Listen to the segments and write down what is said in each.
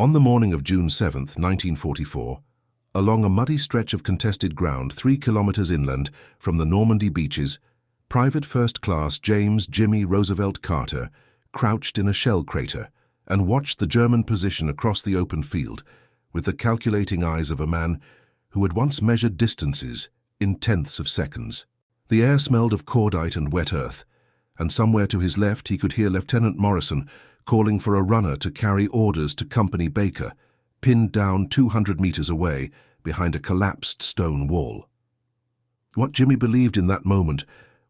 On the morning of June 7, 1944, along a muddy stretch of contested ground 3 kilometers inland from the Normandy beaches, Private First Class James Jimmy Roosevelt Carter crouched in a shell crater and watched the German position across the open field with the calculating eyes of a man who had once measured distances in tenths of seconds. The air smelled of cordite and wet earth, and somewhere to his left he could hear Lieutenant Morrison calling for a runner to carry orders to Company Baker, pinned down 200 meters away behind a collapsed stone wall. What Jimmy believed in that moment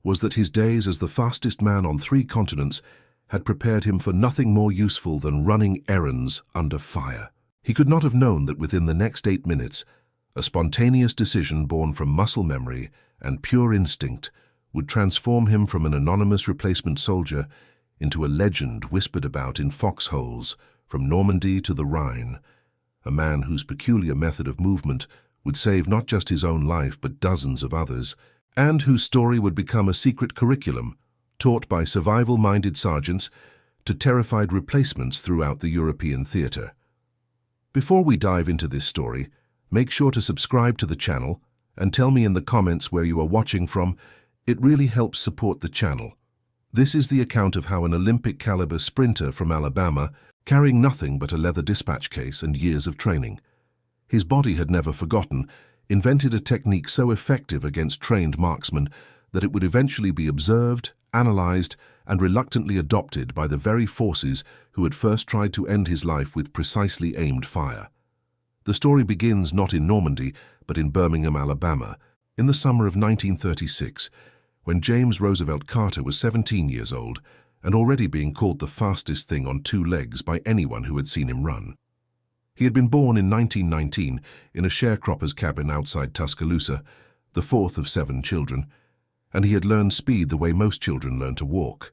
was that his days as the fastest man on 3 continents had prepared him for nothing more useful than running errands under fire. He could not have known that within the next 8 minutes, a spontaneous decision born from muscle memory and pure instinct would transform him from an anonymous replacement soldier into a legend whispered about in foxholes from Normandy to the Rhine, a man whose peculiar method of movement would save not just his own life but dozens of others, and whose story would become a secret curriculum taught by survival-minded sergeants to terrified replacements throughout the European theater. Before we dive into this story, make sure to subscribe to the channel and tell me in the comments where you are watching from. It really helps support the channel. This is the account of how an Olympic-caliber sprinter from Alabama, carrying nothing but a leather dispatch case and years of training, his body had never forgotten, invented a technique so effective against trained marksmen that it would eventually be observed, analyzed, and reluctantly adopted by the very forces who had first tried to end his life with precisely aimed fire. The story begins not in Normandy, but in Birmingham, Alabama, in the summer of 1936, when James Roosevelt Carter was 17 years old and already being called the fastest thing on 2 legs by anyone who had seen him run. He had been born in 1919 in a sharecropper's cabin outside Tuscaloosa, the 4th of 7 children, and he had learned speed the way most children learn to walk,